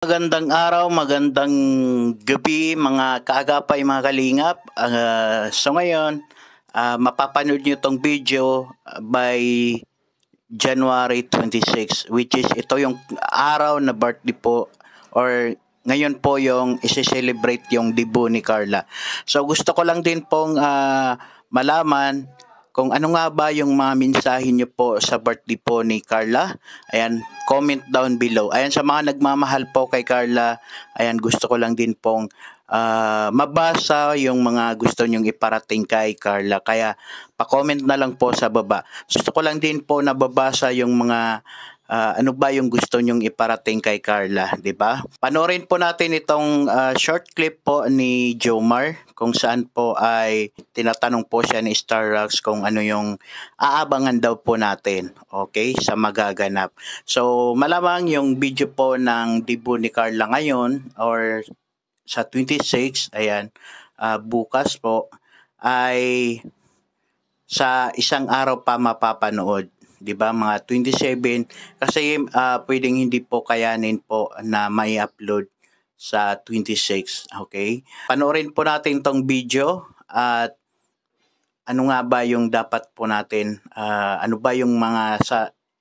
Magandang araw, magandang gabi mga kaagapay, mga kalingap. So ngayon, mapapanood nyo itong video by January 26, which is ito yung araw na birthday po, or ngayon po yung isi-celebrate yung debut ni Carla. So gusto ko lang din pong malaman kung ano nga ba yung mga mensahe nyo po sa birthday po ni Carla. Ayan, comment down below. Ayan, sa mga nagmamahal po kay Carla, ayan, gusto ko lang din pong mabasa yung mga gusto nyong iparating kay Carla. Kaya, pa-comment na lang po sa baba. Gusto ko lang din po nababasa yung mga ano ba yung gusto nyong iparating kay Carla, di ba? Panoorin po natin itong short clip po ni Jomar kung saan po ay tinatanong po siya ni Starrocks kung ano yung aabangan daw po natin, okay, sa magaganap. So, malamang yung video po ng debut ni Carla ngayon or sa 26, ayan, bukas po ay sa isang araw pa mapapanood. 'Di ba, mga 27 kasi pwedeng hindi po kayanin po na may upload sa 26, okay? Panoorin po natin tong video at ano nga ba yung dapat po natin, ano ba yung mga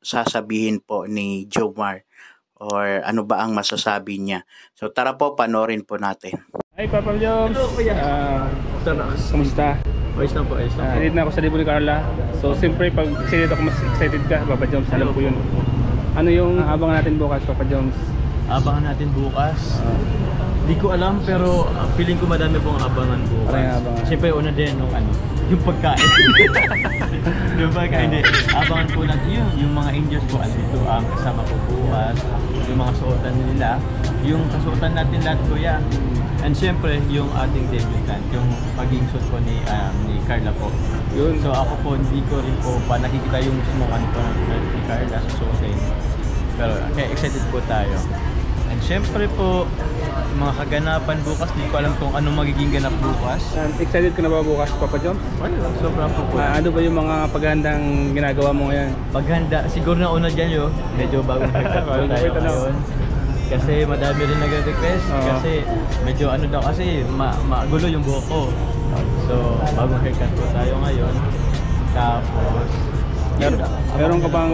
sasabihin po ni Jomar or ano ba ang masasabi niya. So tara po, panoorin po natin. Hi Papa Joms! Hello kuya! Kamusta? Ayos lang po, ayos lang po. Edit na ako sa debut ni Carla. So siyempre pag excited ako, mas excited ka Papa Joms, alam ko yun. Ano yung abangan natin bukas Papa Joms? Abangan natin bukas. Di ko alam pero feeling ko madami pong abangan bukas. Parang abangan. Siyempre una din yung pagkain. Yung pagkain din. Abangan po natin yung mga angels po andito kasama po bukas. Yung mga suotan nila. Yung kasuotan natin lahat kuya. And siyempre yung ating debutant, yung paging suit po ni Carla po. Yun. So ako po hindi ko rin po pa nakikita yung mismo ano po ni Carla susuotin. Pero kaya excited po tayo. And siyempre po mga kaganapan bukas, hindi ko alam kung anong magiging ganap bukas. Excited ka na ba bukas Papa Joms? Sobrang po. Ano ba yung mga paghandang ginagawa mo ngayon? Paghanda, siguro na una dyan yun, medyo bagong haircut po tayo ngayon. Kasi madami rin nag-request kasi medyo ano daw kasi magulo yung buhok ko. So bagong haircut po tayo ngayon. Tapos Meron ka bang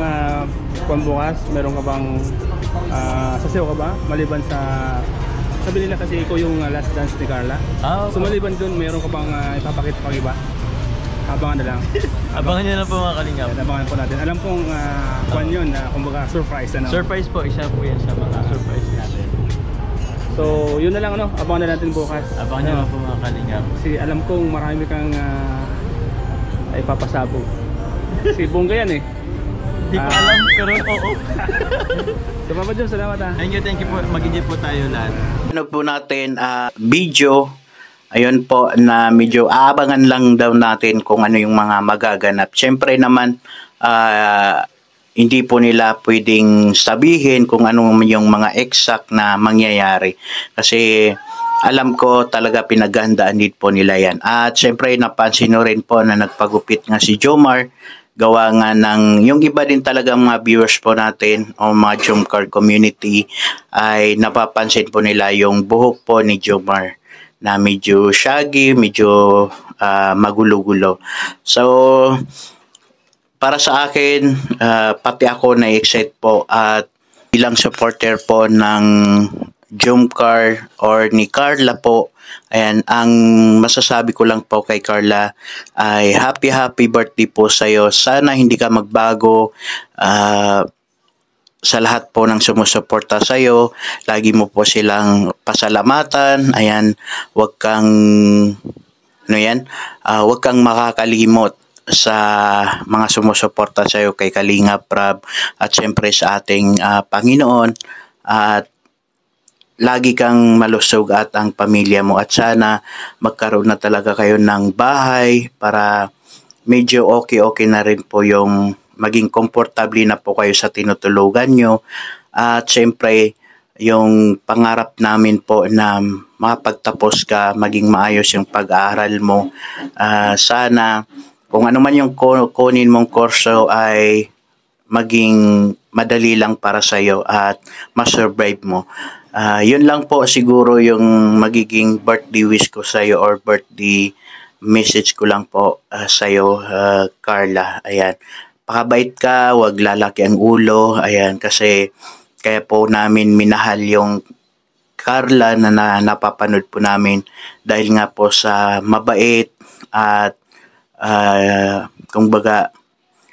bukas? Meron ka bang sasayaw ka ba? Maliban sa sabi nila kasi ikaw yung last dance ni Carla. So maliban dun, meron ka bang ipapakita pang iba? Abangan na lang. Abangan nyo na po mga kalingap. Abangan po natin. Alam kong kwan yun, kumbaga surprise ano? Surprise po, isa po yan sa mga surprise natin. So yun na lang ano, abangan na natin bukas. Abangan nyo na po mga kalingap. Kasi alam kong marami kang ipapasabog. Si Bongga yan eh. Hindi ko alam pero oo. So Papa Joms, salamat Thank you po. Mag-enjoy po tayo lahat. Ano po natin video, ayun po na medyo aabangan lang daw natin kung ano yung mga magaganap. Siyempre naman hindi po nila pwedeng sabihin kung ano yung mga exact na mangyayari kasi alam ko talaga pinaghandaan din po nila yan. At siyempre napansin nyo rin po na nagpagupit nga si Jomar, gawa nga ng yung iba din talaga mga viewers po natin o mga Jomcar community ay napapansin po nila yung buhok po ni Jomar na medyo shaggy, medyo magulo-gulo. So para sa akin, pati ako na-excite po at bilang supporter po ng Jomcar or ni Carla po, ayan, ang masasabi ko lang po kay Carla ay happy birthday po sa'yo. Sana hindi ka magbago sa lahat po ng sumusuporta sa'yo. Lagi mo po silang pasalamatan. Ayan, wag kang makakalimot sa mga sumusuporta sa'yo kay Kalingap Rab at syempre sa ating Panginoon, at lagi kang malusog at ang pamilya mo, at sana magkaroon na talaga kayo ng bahay para medyo okay na rin po yung maging komportable na po kayo sa tinutulugan nyo. At syempre yung pangarap namin po na makapagtapos ka, maging maayos yung pag-aaral mo. Sana kung ano man yung kunin mong kurso ay maging madali lang para sa'yo at ma-survive mo. Yun lang po siguro yung magiging birthday wish ko sa'yo or birthday message ko lang po sa'yo, Carla. Ayan. Pakabait ka, wag lalaki ang ulo. Ayan, kasi kaya po namin minahal yung Carla na napapanood po namin dahil nga po sa mabait at kumbaga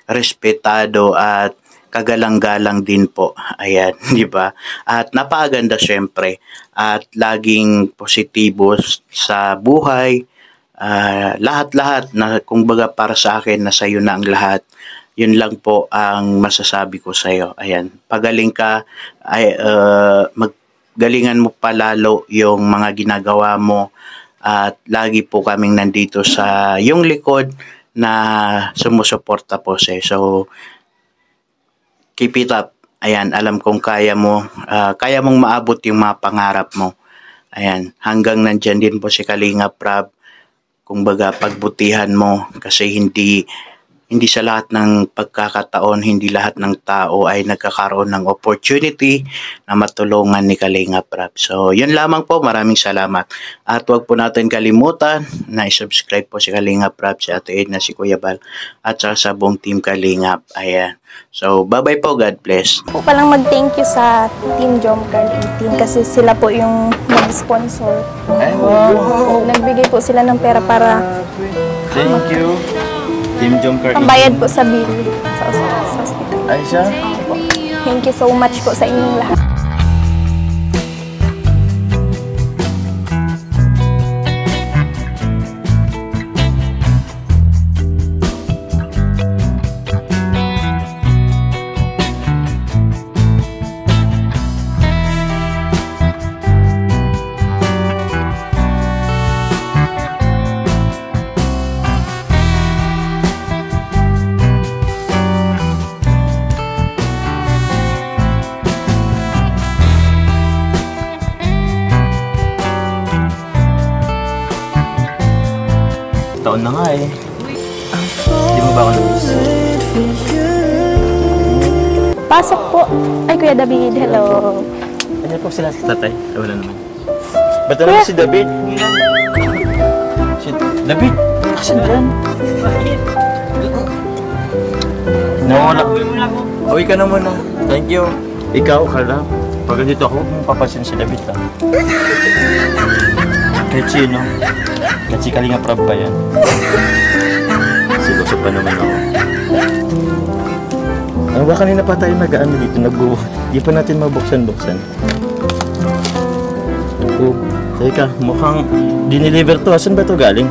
respetado at kagalang-galang din po. Ayan, di ba? At napakaganda syempre at laging positibo sa buhay. Lahat-lahat na kumbaga para sa akin na sa'yo na ang lahat. Yun lang po ang masasabi ko sa'yo. Ayan, pagaling ka, galingan mo palalo yung mga ginagawa mo at lagi po kaming nandito sa yung likod na sumusuporta po sa'yo. So, keep it up. Ayan, alam kong kaya mo, kaya mong maabot yung mga pangarap mo. Ayan, hanggang nandyan din po si Kalingap Rab. Kumbaga, pagbutihan mo kasi hindi sa lahat ng pagkakataon, hindi lahat ng tao ay nagkakaroon ng opportunity na matulungan ni Kalingap Rab. So, yun lamang po. Maraming salamat. At huwag po natin kalimutan na i-subscribe po si Kalingap Rab, si Ate Edna, si Kuya Bal, at sa buong team Kalingap. Ayan. So, bye-bye po. God bless. Po palang mag-thank you sa Team Jomcar 18 kasi sila po yung nag-sponsor. Ay, wow! Nagbigay po sila ng pera para Thank you. Team Jomcar. pambayad po sa bill sa hospital. Ay, siya? Thank you so much po sa inyong lahat. Taon na nga eh. Hindi mo ba ako nabis? Pasok po. Ay, Kuya David, hello. Ano po sila sa tatay? Ay, wala naman. Ba't na naman si David? Si David? Kasan dyan? Nawala. Uwi ka na muna. Thank you. Ikaw, Carla. Pag dito ako, papasin si David ha. Kahit sino. Kahit si Kalingap Rab pa yan. Siloso pa naman ako. Ano ba kanina pa tayo nag-ano dito? Di pa natin mabuksan-buksan. Oh, teka, mukhang dineliver to. Asan ba to galing?